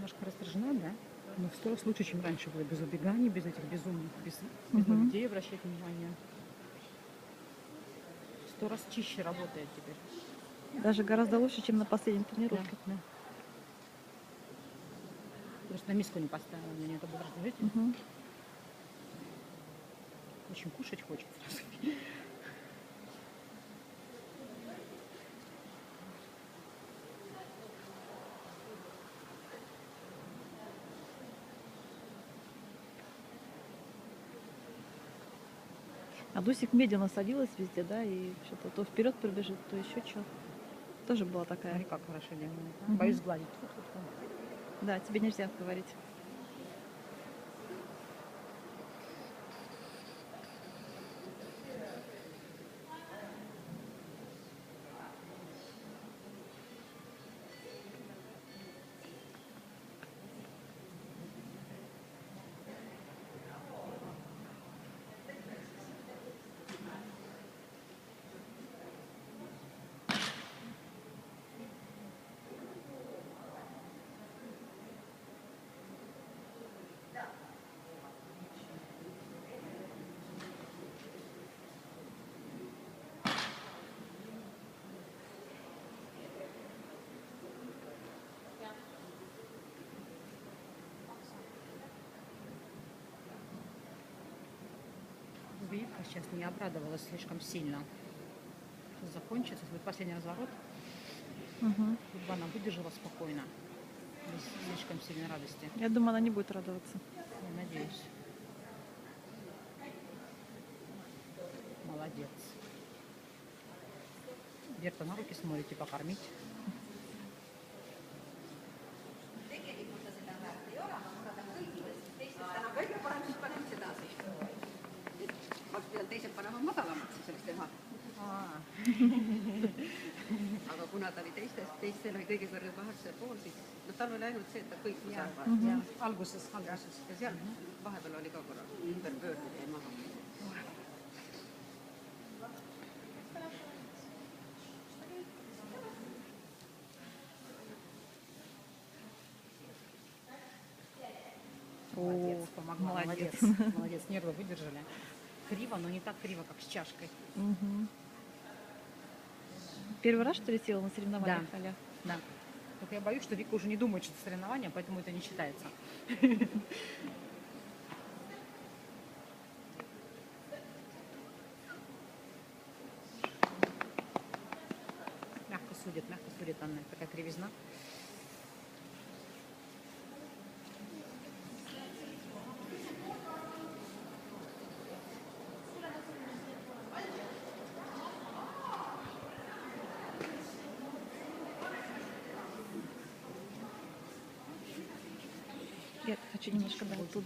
немножко раздражена, да? Но в 100 раз лучше, чем раньше было. Без убеганий, без этих безумных, без людей обращать внимание. В 100 раз чище работает теперь. Даже гораздо лучше, чем на последней тренировке. Да, да. Потому что на миску не поставила, меня это было раздражить. Очень кушать хочется. А Дусик медленно садилась везде, да, и что-то то вперед прибежит, то еще что. Тоже была такая. Смотри, как хорошо делает. Боюсь гладить. Да, тебе нельзя говорить. Вивка сейчас не обрадовалась слишком сильно. Сейчас закончится, будет последний разворот. Чтобы она выдержала спокойно. Без слишком сильной радости. Я думаю, она не будет радоваться. Я надеюсь. Молодец. Верка на руки смотрите, покормить. Pean teised panema madalamaks, selleks teha. Aga kuna ta oli teistel oli kõige kõrgem 8,5, siis tal oli ainult see, et ta kõik saavad. Alguses. Ja seal vahepeal oli ka korra ümber pöörduda ja maha. Молодец, помогла. Молодец. Молодец, нервы выдержали. Криво, но не так криво, как с чашкой. Первый раз, что ли, села на соревнованиях? Да. Да. Только я боюсь, что Вика уже не думает, что это соревнование, поэтому это не считается. Мягко судит она. Такая кривизна. Я хочу немножко дать тут.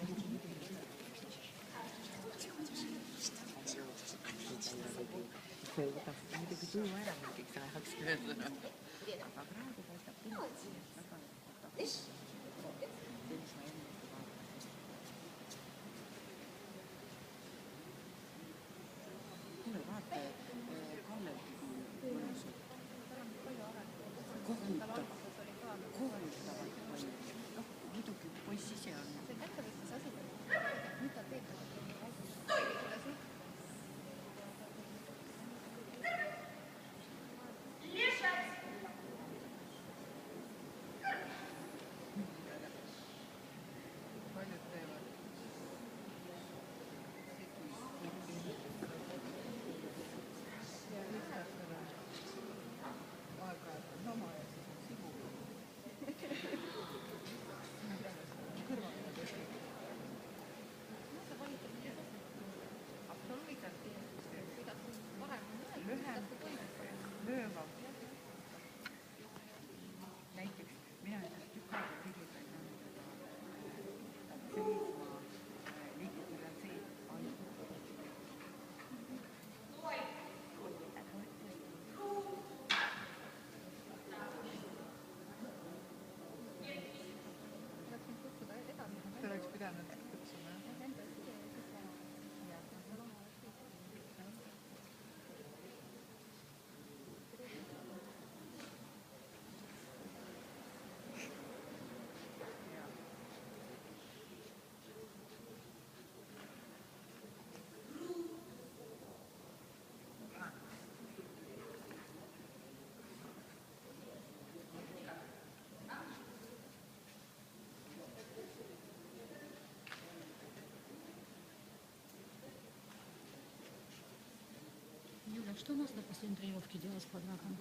Что у нас на последней тренировке делала с квадратом?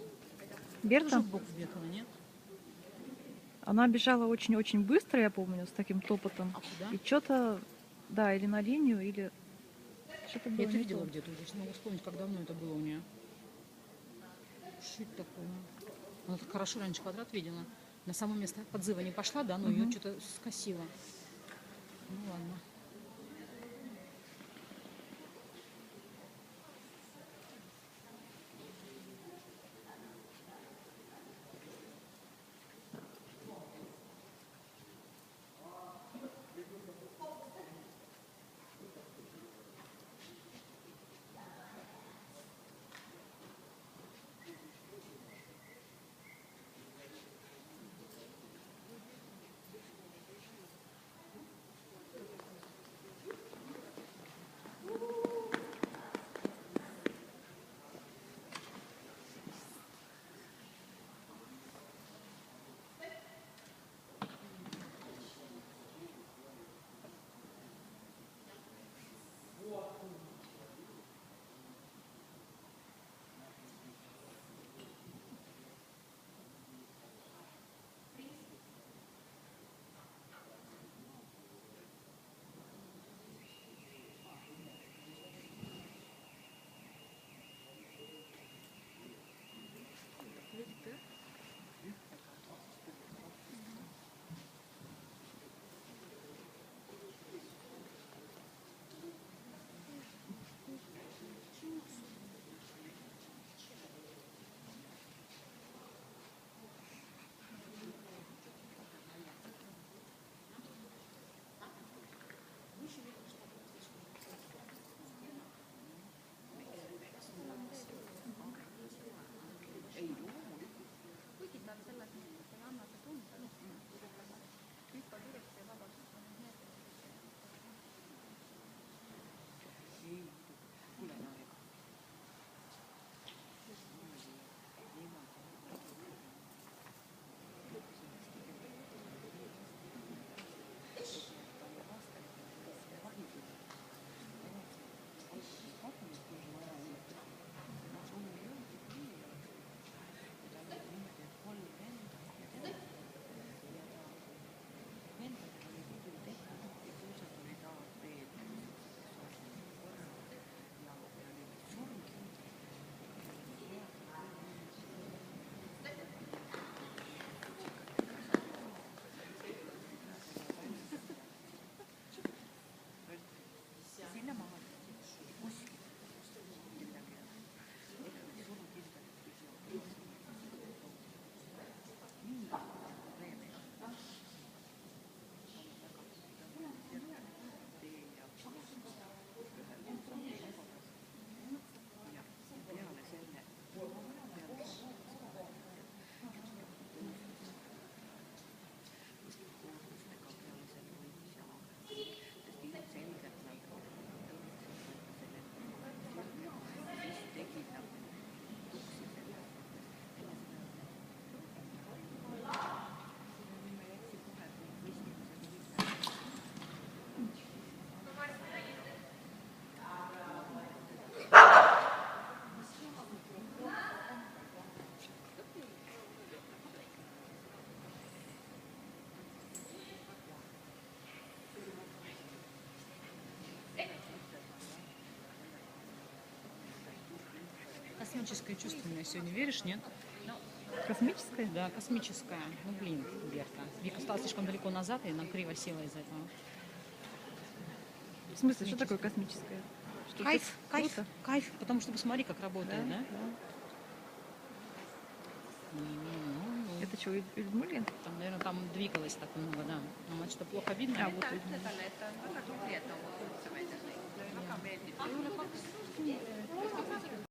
Берта, Тоже в бок вбегала, нет? она бежала очень-очень быстро, я помню, с таким топотом. А куда? И что-то, да, или на линию, или что-то было Я это не видела то. где-то уже, не могу вспомнить, как давно это было у нее. Что это такое? Она так хорошо раньше квадрат видела. На само место подзыва не пошла, да, но ее что-то скосило. Ну ладно. Космическое чувство у меня сегодня, веришь, нет? Космическая? Да, космическое. Ну, блин, Берта. Вика стала слишком далеко назад, и нам криво села из-за этого. В смысле, что такое космическое? Что Кайф, здесь кайф, круто? кайф. Потому что посмотри, как Да? работает, да? Это что, Людмилин? Там, наверное, там двигалось так много, да. Ну, что плохо видно. А, вот Людмила. Ütle talle, et ta on väga tubli, et ta oma kuldse välja tõi. Mulle väga meeldib.